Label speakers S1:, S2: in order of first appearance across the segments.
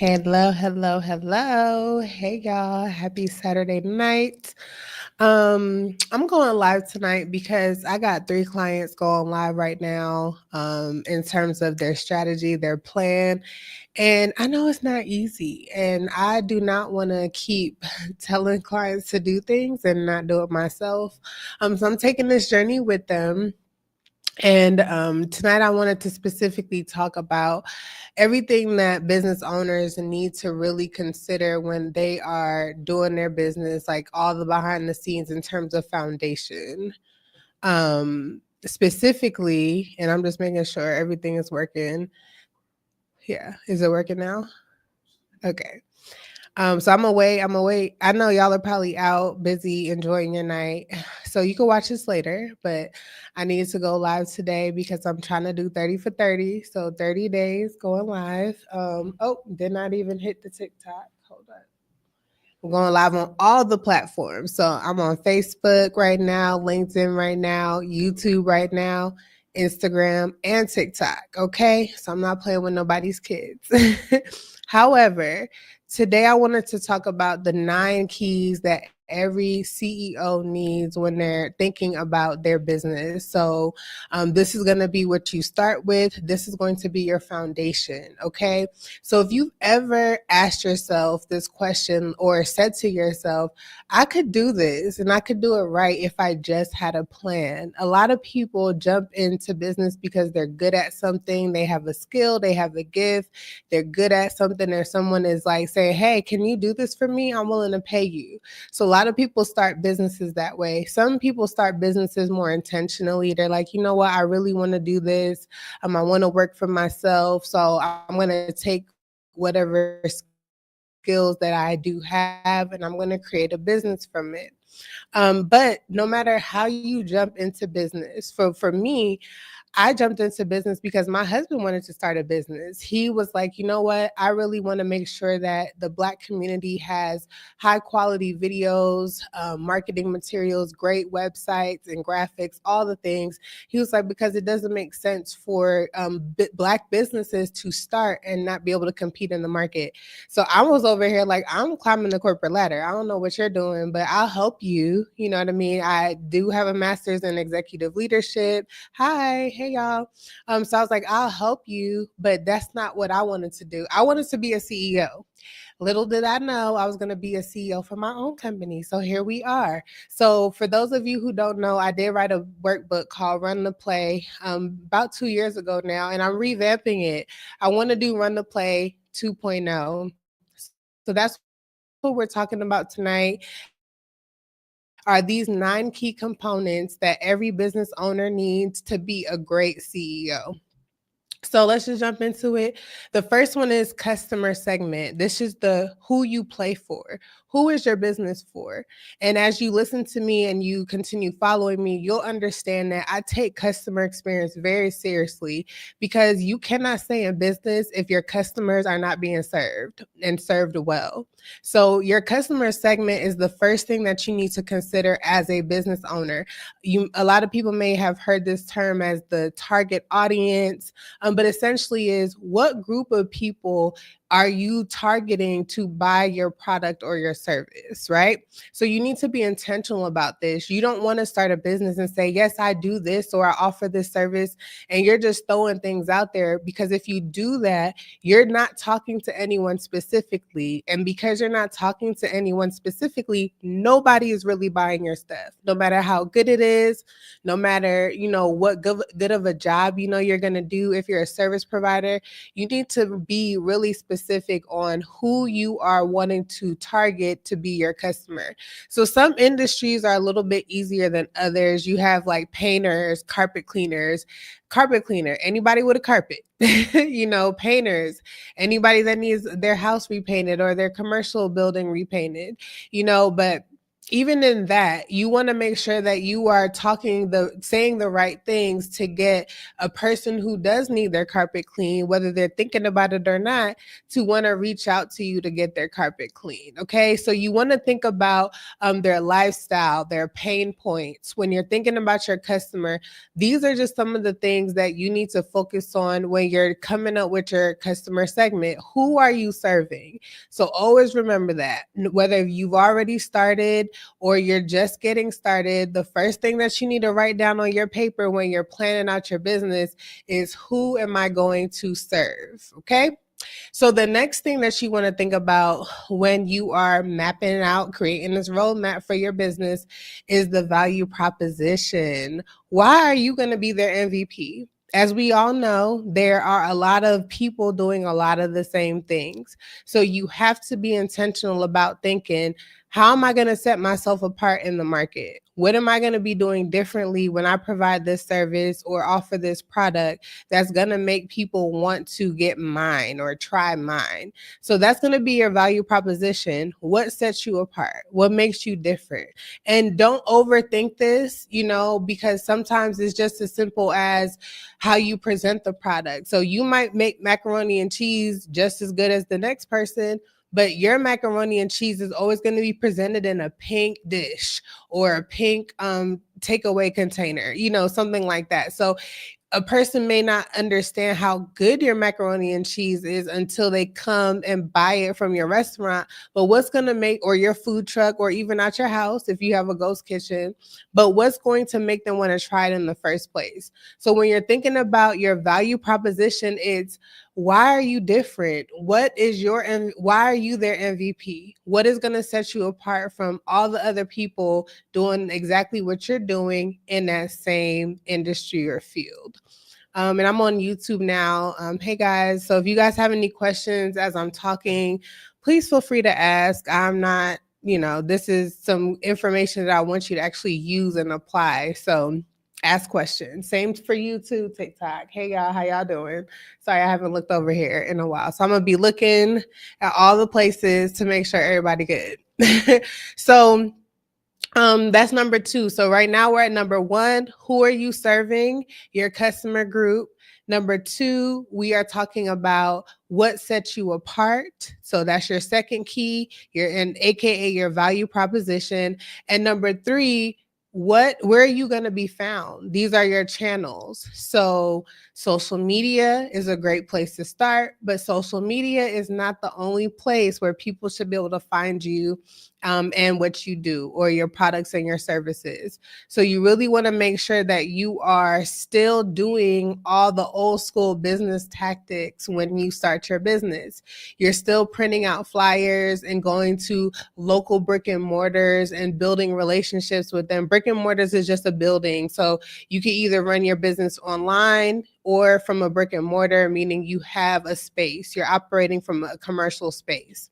S1: Hello, hello, hello. Hey y'all. Happy Saturday night. I'm going live tonight because I got 3 clients going live right now in terms of their strategy, their plan. And I know it's not easy. And I do not want to keep telling clients to do things and not do it myself. So I'm taking this journey with them. And tonight, I wanted to specifically talk about everything that business owners need to really consider when they are doing their business, like all the behind the scenes in terms of foundation. Specifically, and I'm just making sure everything is working. Yeah, is it working now? Okay. So I'm away. I'm away. I know y'all are probably out busy enjoying your night. So you can watch this later, but I need to go live today because I'm trying to do 30 for 30. So 30 days going live. Did not even hit the TikTok. Hold on. I'm going live on all the platforms. So I'm on Facebook right now, LinkedIn right now, YouTube right now, Instagram, and TikTok. Okay. So I'm not playing with nobody's kids. However, today I wanted to talk about the 9 keys that every CEO needs when they're thinking about their business. So, this is going to be what you start with. This is going to be your foundation. Okay. So if you've ever asked yourself this question or said to yourself, I could do this and I could do it right if I just had a plan. A lot of people jump into business because they're good at something, they have a skill, they have a gift, they're good at something, or someone is like saying, hey, can you do this for me? I'm willing to pay you. So a lot of people start businesses that way. Some people start businesses more intentionally. They're like, you know what, I really want to do this. I want to work for myself. So I'm going to take whatever skills that I do have and I'm going to create a business from it. But no matter how you jump into business, for me, I jumped into business because my husband wanted to start a business. He was like, you know what? I really want to make sure that the Black community has high quality videos, marketing materials, great websites and graphics, all the things. He was like, because it doesn't make sense for Black businesses to start and not be able to compete in the market. So I was over here like, I'm climbing the corporate ladder. I don't know what you're doing, but I'll help you. You know what I mean? I do have a master's in executive leadership. Hi, hey y'all. So I was like, I'll help you, but that's not what I wanted to do. I wanted to be a CEO. Little did I know I was going to be a CEO for my own company. So here we are. So for those of you who don't know, I did write a workbook called Run the Play about 2 years ago now, and I'm revamping it. I want to do Run the Play 2.0. So that's what we're talking about tonight. Are these 9 key components that every business owner needs to be a great CEO. So let's just jump into it. The first one is customer segment. This is the who you play for. Who is your business for? And as you listen to me and you continue following me, you'll understand that I take customer experience very seriously because you cannot stay in business if your customers are not being served and served well. So your customer segment is the first thing that you need to consider as a business owner. A lot of people may have heard this term as the target audience, but essentially is what group of people are you targeting to buy your product or your service, right? So you need to be intentional about this. You don't want to start a business and say, yes, I do this or I offer this service, and you're just throwing things out there, because if you do that, you're not talking to anyone specifically. And because you're not talking to anyone specifically, nobody is really buying your stuff, no matter how good it is, no matter, what good of a job, you're going to do. If you're a service provider, you need to be really specific on who you are wanting to target to be your customer. So some industries are a little bit easier than others. You have like painters, carpet cleaner, anybody with a carpet, painters, anybody that needs their house repainted or their commercial building repainted, but even in that, you want to make sure that you are saying the right things to get a person who does need their carpet clean, whether they're thinking about it or not, to want to reach out to you to get their carpet clean. Okay, so you want to think about their lifestyle, their pain points. When you're thinking about your customer, these are just some of the things that you need to focus on when you're coming up with your customer segment. Who are you serving? So always remember that, whether you've already started or you're just getting started, the first thing that you need to write down on your paper when you're planning out your business is, who am I going to serve? Okay. So the next thing that you want to think about when you are mapping out, creating this roadmap for your business, is the value proposition. Why are you going to be their MVP? As we all know, there are a lot of people doing a lot of the same things. So you have to be intentional about thinking, how am I going to set myself apart in the market? What am I going to be doing differently when I provide this service or offer this product that's going to make people want to get mine or try mine? So that's going to be your value proposition. What sets you apart? What makes you different? And don't overthink this, because sometimes it's just as simple as how you present the product. So you might make macaroni and cheese just as good as the next person, but your macaroni and cheese is always going to be presented in a pink dish or a pink takeaway container, something like that. So a person may not understand how good your macaroni and cheese is until they come and buy it from your restaurant. But what's going to make, or your food truck, or even at your house if you have a ghost kitchen, but what's going to make them want to try it in the first place? So when you're thinking about your value proposition, it's, why are you different? Why are you their MVP? What is going to set you apart from all the other people doing exactly what you're doing in that same industry or field? And I'm on YouTube now. Hey guys, so if you guys have any questions as I'm talking, please feel free to ask. I'm not, this is some information that I want you to actually use and apply. So ask questions. Same for you too, TikTok. Hey y'all, how y'all doing? Sorry, I haven't looked over here in a while. So I'm gonna be looking at all the places to make sure everybody good. So that's number 2. So right now we're at number 1. Who are you serving? Your customer group. Number 2, we are talking about what sets you apart. So that's your second key, AKA your value proposition. And number 3, where are you going to be found? These are your channels. So social media is a great place to start, but social media is not the only place where people should be able to find you and what you do, or your products and your services. So you really want to make sure that you are still doing all the old school business tactics when you start your business. You're still printing out flyers and going to local brick and mortars and building relationships with them. Brick and mortars is just a building. So you can either run your business online or from a brick and mortar, meaning you have a space. You're operating from a commercial space.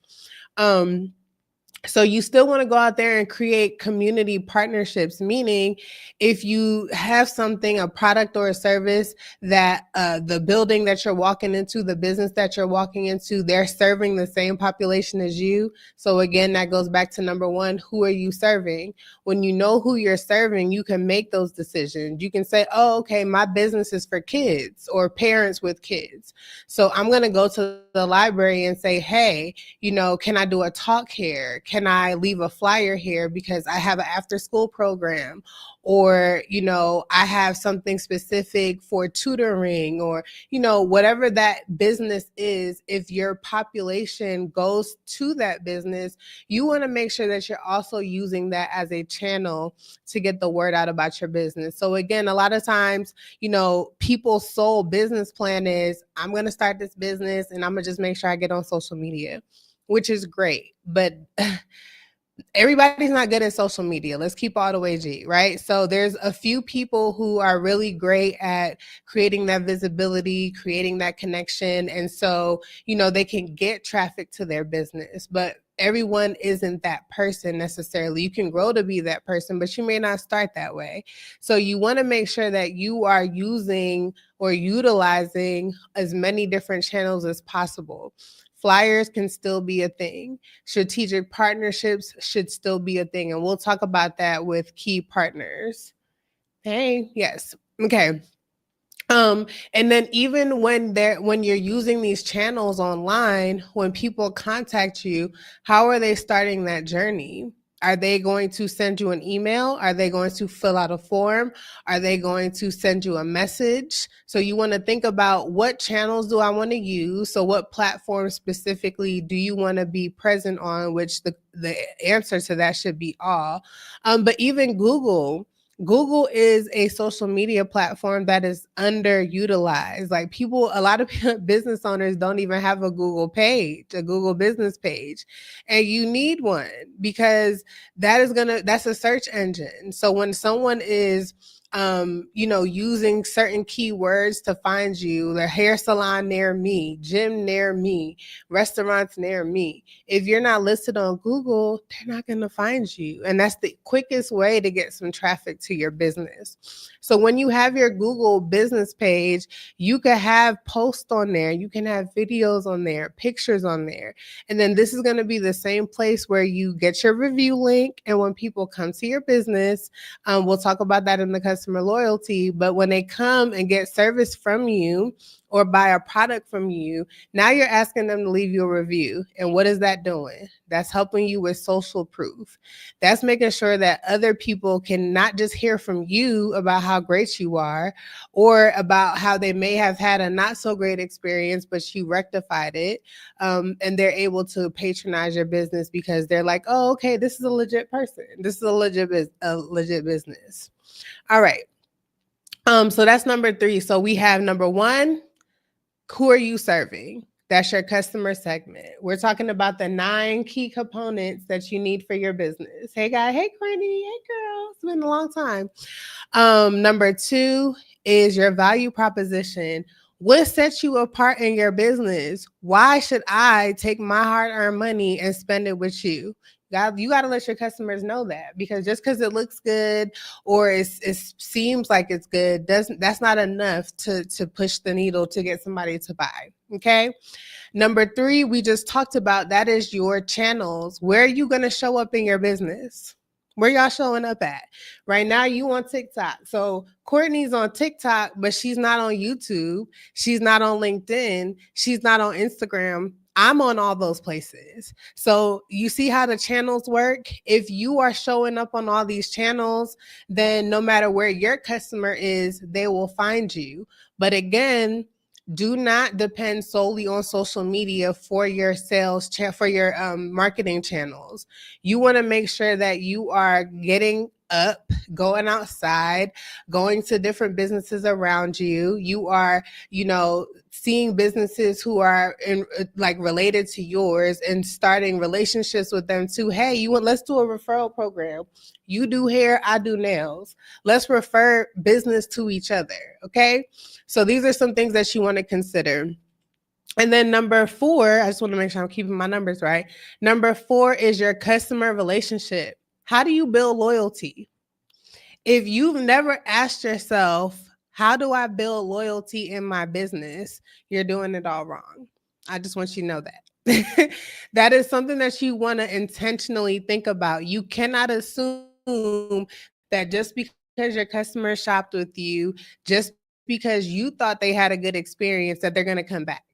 S1: So you still want to go out there and create community partnerships, meaning if you have something, a product or a service that the building that you're walking into, the business that you're walking into, they're serving the same population as you. So again, that goes back to number 1, who are you serving? When you know who you're serving, you can make those decisions. You can say, oh, okay, my business is for kids or parents with kids. So I'm going to go to the library and say, hey, can I do a talk here? Can I leave a flyer here because I have an after school program? Or, I have something specific for tutoring, or, whatever that business is. If your population goes to that business, you want to make sure that you're also using that as a channel to get the word out about your business. So again, a lot of times, people's sole business plan is, I'm going to start this business and I'm going to just make sure I get on social media, which is great. But everybody's not good at social media. Let's keep all the way G, right? So there's a few people who are really great at creating that visibility, creating that connection. And so, they can get traffic to their business, but everyone isn't that person necessarily. You can grow to be that person, but you may not start that way. So you want to make sure that you are using or utilizing as many different channels as possible. Flyers can still be a thing. Strategic partnerships should still be a thing. And we'll talk about that with key partners. Hey, yes. Okay. And then even when you're using these channels online, when people contact you, how are they starting that journey? Are they going to send you an email? Are they going to fill out a form? Are they going to send you a message? So you want to think about, what channels do I want to use? So what platform specifically do you want to be present on? Which the answer to that should be all. But even Google is a social media platform that is underutilized. Like, a lot of business owners don't even have a Google page, a Google business page. And you need one, because that's a search engine. So when someone is using certain keywords to find you, the hair salon near me, gym near me, restaurants near me, if you're not listed on Google, they're not going to find you. And that's the quickest way to get some traffic to your business. So when you have your Google business page, you can have posts on there, you can have videos on there, pictures on there. And then this is going to be the same place where you get your review link. And when people come to your business, we'll talk about that in the customer loyalty, but when they come and get service from you or buy a product from you, now you're asking them to leave you a review. And what is that doing? That's helping you with social proof. That's making sure that other people can not just hear from you about how great you are, or about how they may have had a not so great experience, but you rectified it. And they're able to patronize your business because they're like, oh, okay, this is a legit person. This is a legit business. All right. So that's number 3. So we have number 1, who are you serving? That's your customer segment. We're talking about the 9 key components that you need for your business. Hey, guy. Hey, Courtney. Hey, girl. It's been a long time. Number 2 is your value proposition. What sets you apart in your business? Why should I take my hard-earned money and spend it with you? You got to let your customers know that, because just because it looks good or it seems like it's good, that's not enough to push the needle to get somebody to buy. Okay. Number 3, we just talked about, that is your channels. Where are you going to show up in your business? Where y'all showing up at? Right now, you on TikTok. So Courtney's on TikTok, but she's not on YouTube. She's not on LinkedIn. She's not on Instagram. I'm on all those places. So you see how the channels work? If you are showing up on all these channels, then no matter where your customer is, they will find you. But again, do not depend solely on social media for your sales, for your marketing channels. You want to make sure that you are getting up, going outside, going to different businesses around you. You are, seeing businesses who are related to yours and starting relationships with them too. Hey, let's do a referral program. You do hair, I do nails. Let's refer business to each other. Okay. So these are some things that you want to consider. And then number 4, I just want to make sure I'm keeping my numbers right. Number 4 is your customer relationship. How do you build loyalty? If you've never asked yourself, how do I build loyalty in my business? You're doing it all wrong. I just want you to know that. That is something that you want to intentionally think about. You cannot assume that just because your customer shopped with you, just because you thought they had a good experience, that they're going to come back.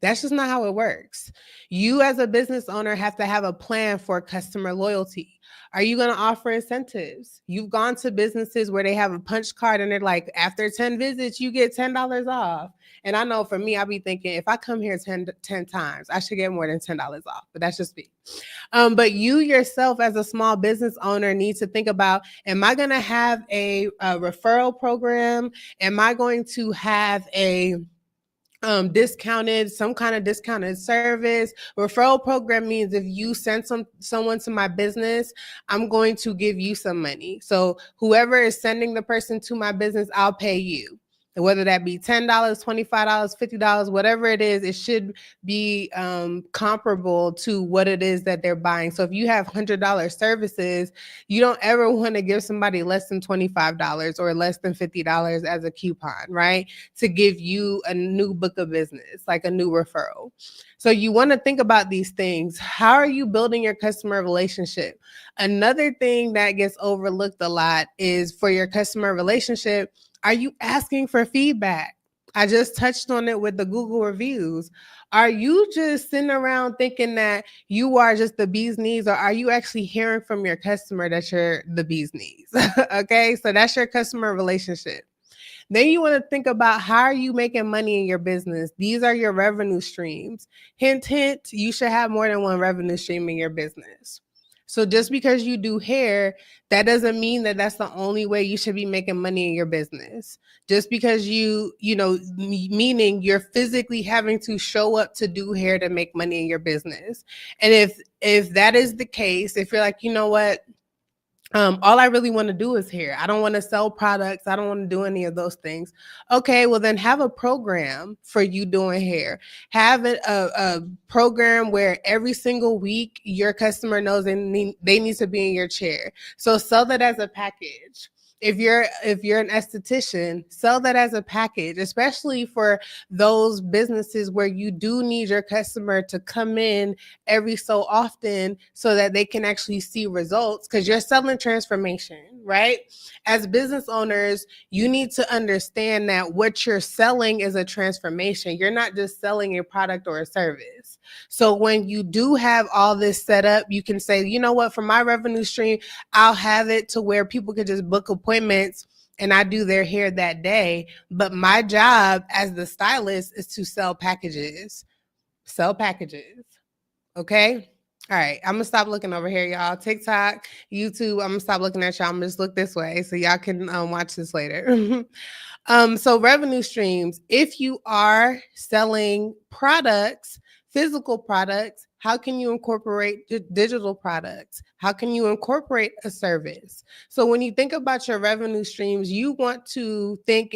S1: That's just not how it works. You as a business owner have to have a plan for customer loyalty. Are you going to offer incentives? You've gone to businesses where they have a punch card and they're like, after 10 visits, you get $10 off. And I know for me, I'll be thinking, if I come here 10 times, I should get more than $10 off. But that's just me. But you yourself as a small business owner need to think about, am I going to have a referral program? Am I going to have a some kind of discounted service? Referral program means if you send someone to my business, I'm going to give you some money. So whoever is sending the person to my business, I'll pay you. whether that be $10, $25, $50, whatever it is, it should be comparable to what it is that they're buying. So if you have $100 services, you don't ever want to give somebody less than $25 or less than $50 as a coupon, right? To give you a new book of business, like a new referral. So you want to think about these things. How are you building your customer relationship? Another thing that gets overlooked a lot is for your customer relationship, are you asking for feedback? I just touched on it with the Google reviews. Are you just sitting around thinking that you are just the bee's knees, or are you actually hearing from your customer that you're the bee's knees? Okay, so that's your customer relationship. Then you want to think about, how are you making money in your business? These are your revenue streams. Hint, hint, you should have more than one revenue stream in your business. So just because you do hair, that doesn't mean that that's the only way you should be making money in your business. Just because meaning you're physically having to show up to do hair to make money in your business. And if that is the case, if you're like, you know what, all I really want to do is hair. I don't want to sell products. I don't want to do any of those things. Okay, well then have a program for you doing hair. Have a program where every single week your customer knows they need to be in your chair. So sell that as a package. If you're an esthetician, sell that as a package, especially for those businesses where you do need your customer to come in every so often so that they can actually see results, because you're selling transformation, right? As business owners, you need to understand that what you're selling is a transformation. You're not just selling a product or a service. So when you do have all this set up, you can say, you know what, for my revenue stream, I'll have it to where people could just book appointments and I do their hair that day. But my job as the stylist is to sell packages. Sell packages. Okay? All right. I'm going to stop looking over here, y'all. TikTok, YouTube, I'm going to stop looking at y'all. I'm going to just look this way so y'all can watch this later. So revenue streams, if you are selling products, physical products, how can you incorporate digital products? How can you incorporate a service? So when you think about your revenue streams, you want to think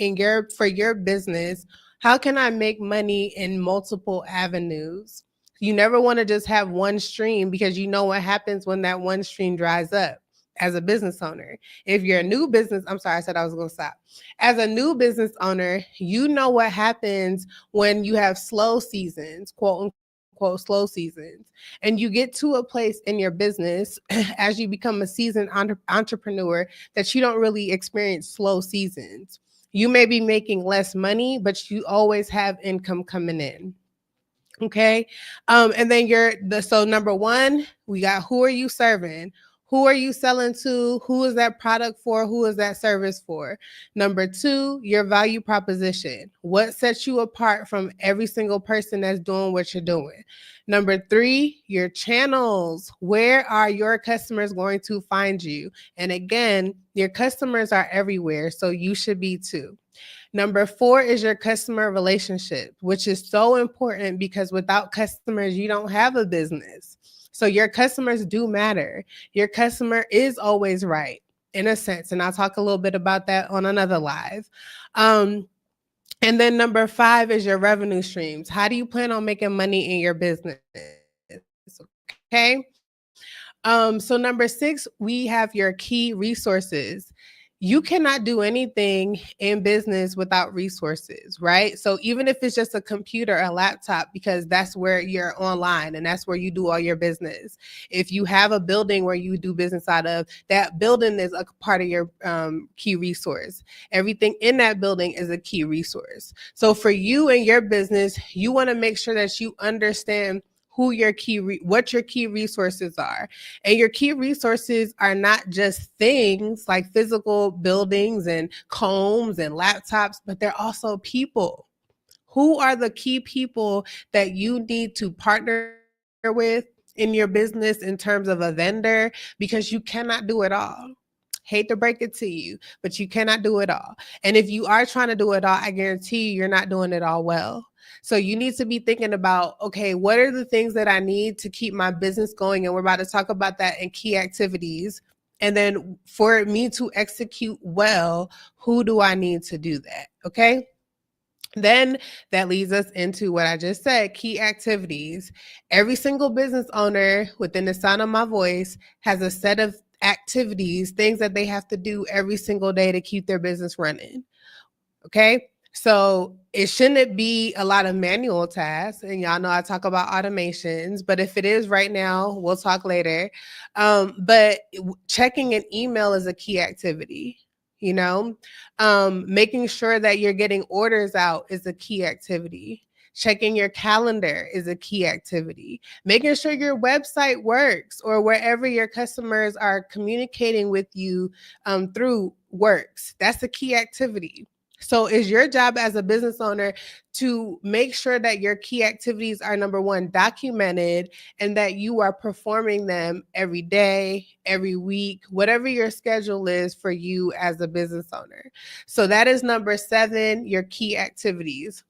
S1: for your business, how can I make money in multiple avenues? You never want to just have one stream, because you know what happens when that one stream dries up. As a business owner, if you're a new business, I'm sorry, I said I was going to stop. As a new business owner, you know what happens when you have slow seasons, quote unquote slow seasons, and you get to a place in your business as you become a seasoned entrepreneur that you don't really experience slow seasons. You may be making less money, but you always have income coming in. Okay. And then so number one, we got, who are you serving? Who are you selling to? Who is that product for? Who is that service for? Number two, your value proposition. What sets you apart from every single person that's doing what you're doing? Number three, your channels. Where are your customers going to find you? And again, your customers are everywhere, so you should be too. Number four is your customer relationship, which is so important, because without customers, you don't have a business. So your customers do matter. Your customer is always right, in a sense. And I'll talk a little bit about that on another live. And then number five is your revenue streams. How do you plan on making money in your business? Okay. So number six, we have your key resources. You cannot do anything in business without resources, right? So even if it's just a computer, a laptop, because that's where you're online and that's where you do all your business. If you have a building where you do business out of, that building is a part of your key resource. Everything in that building is a key resource. So for you and your business, you want to make sure that you understand what your key resources are. And your key resources are not just things like physical buildings and combs and laptops, but they're also people. Who are the key people that you need to partner with in your business in terms of a vendor? Because you cannot do it all. Hate to break it to you, but you cannot do it all. And if you are trying to do it all, I guarantee you're not doing it all well. So you need to be thinking about, okay, what are the things that I need to keep my business going? And we're about to talk about that in key activities And then for me to execute well, who do I need to do that? Okay. Then that leads us into what I just said, key activities. Every single business owner within the sound of my voice has a set of activities, things that they have to do every single day to keep their business running. Okay. So it shouldn't be a lot of manual tasks. And y'all know I talk about automations, but if it is right now, we'll talk later. But checking an email is a key activity. You know, making sure that you're getting orders out is a key activity. Checking your calendar is a key activity. Making sure your website works or wherever your customers are communicating with you through works. That's a key activity. So it's your job as a business owner to make sure that your key activities are, number one, documented, and that you are performing them every day, every week, whatever your schedule is for you as a business owner. So that is number 7, your key activities.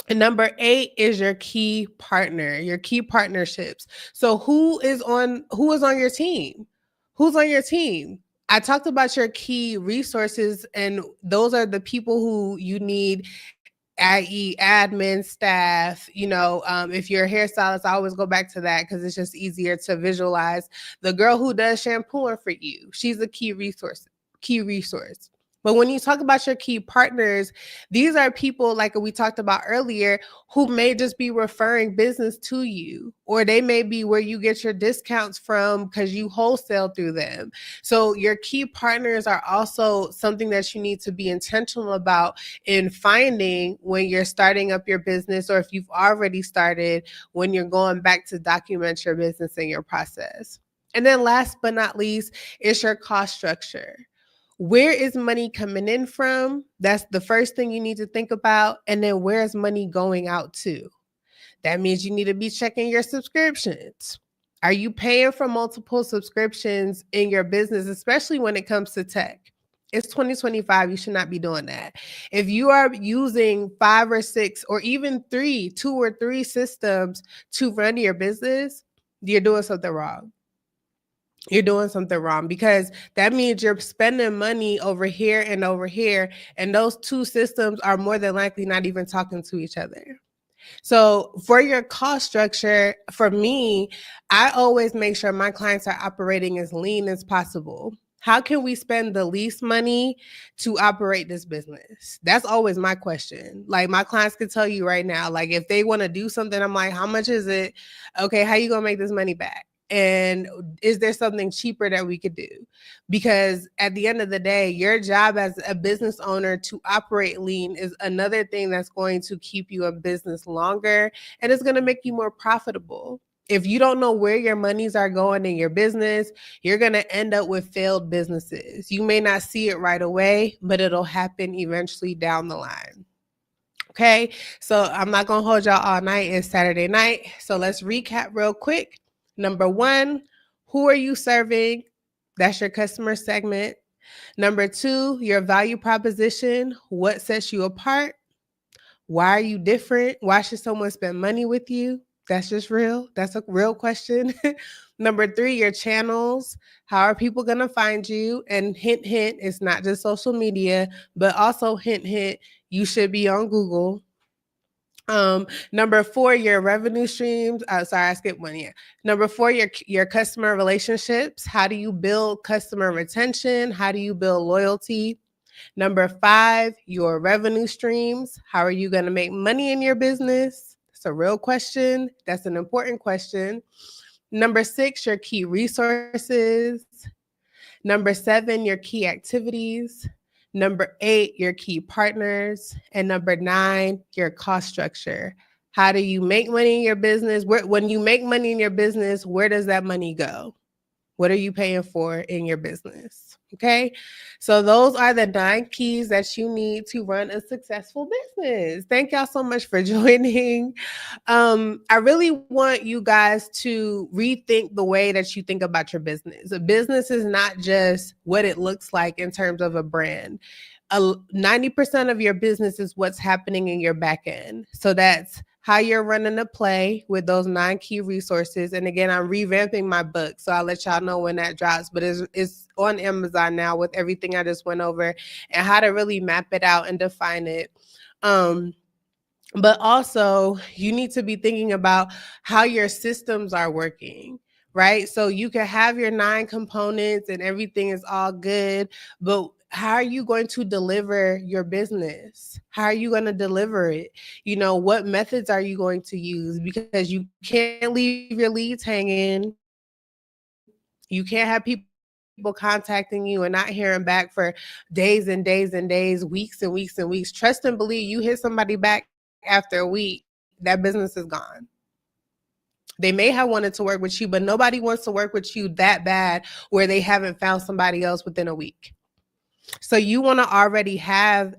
S1: And number 8 is your key partner, your key partnerships. So who is on your team? Who's on your team? I talked about your key resources, and those are the people who you need, i.e. admin, staff. If you're a hairstylist, I always go back to that because it's just easier to visualize. The girl who does shampooing for you, she's a key resource. But when you talk about your key partners, these are people, like we talked about earlier, who may just be referring business to you, or they may be where you get your discounts from because you wholesale through them. So your key partners are also something that you need to be intentional about in finding when you're starting up your business, or if you've already started, when you're going back to document your business and your process. And then last but not least is your cost structure. Where is money coming in from? That's the first thing you need to think about. And then where's money going out to? That means you need to be checking your subscriptions. Are you paying for multiple subscriptions in your business, especially when it comes to tech? It's 2025. You should not be doing that. If you are using 5 or 6 or even 2 or 3 systems to run your business, you're doing something wrong. You're doing something wrong, because that means you're spending money over here, and those 2 systems are more than likely not even talking to each other. So for your cost structure, for me, I always make sure my clients are operating as lean as possible. How can we spend the least money to operate this business? That's always my question. Like, my clients can tell you right now, like, if they want to do something, I'm like, how much is it? Okay, how you going to make this money back? And is there something cheaper that we could do? Because at the end of the day, your job as a business owner to operate lean is another thing that's going to keep you in business longer, and it's going to make you more profitable. If you don't know where your monies are going in your business, you're going to end up with failed businesses. You may not see it right away, but it'll happen eventually down the line. Okay, so I'm not going to hold y'all all night. It's Saturday night. So let's recap real quick. Number 1, who are you serving? That's your customer segment. Number 2, your value proposition. What sets you apart? Why are you different? Why should someone spend money with you? That's just real. That's a real question. Number 3, your channels. How are people going to find you? And hint, hint, it's not just social media, but also hint, hint, you should be on Google. Number 4, your revenue streams. Sorry, I skipped one here. Number 4, your customer relationships. How do you build customer retention? How do you build loyalty? Number 5, your revenue streams. How are you going to make money in your business? It's a real question. That's an important question. Number 6, your key resources. Number 7, your key activities. Number 8, your key partners. And number 9, your cost structure. How do you make money in your business? When you make money in your business, where does that money go? What are you paying for in your business? Okay. So those are the 9 keys that you need to run a successful business. Thank y'all so much for joining. I really want you guys to rethink the way that you think about your business. A business is not just what it looks like in terms of a brand. 90% of your business is what's happening in your back end. So that's how you're running the play with those 9 key resources. And again, I'm revamping my book, so I'll let y'all know when that drops. But it's on Amazon now with everything I just went over and how to really map it out and define it. But also, you need to be thinking about how your systems are working, right? So you can have your 9 components and everything is all good, but how are you going to deliver your business? How are you going to deliver it? You know, what methods are you going to use? Because you can't leave your leads hanging. You can't have people contacting you and not hearing back for days and days and days, weeks and weeks and weeks. Trust and believe, you hit somebody back after a week, that business is gone. They may have wanted to work with you, but nobody wants to work with you that bad where they haven't found somebody else within a week. So you want to already have,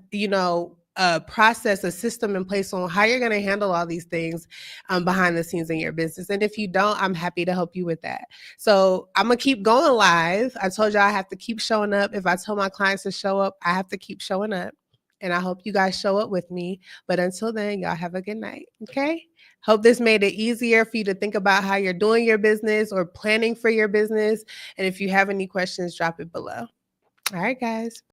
S1: a process, a system in place on how you're going to handle all these things behind the scenes in your business. And if you don't, I'm happy to help you with that. So I'm going to keep going live. I told y'all I have to keep showing up. If I tell my clients to show up, I have to keep showing up. And I hope you guys show up with me. But until then, y'all have a good night. Okay? Hope this made it easier for you to think about how you're doing your business or planning for your business. And if you have any questions, drop it below. All right, guys.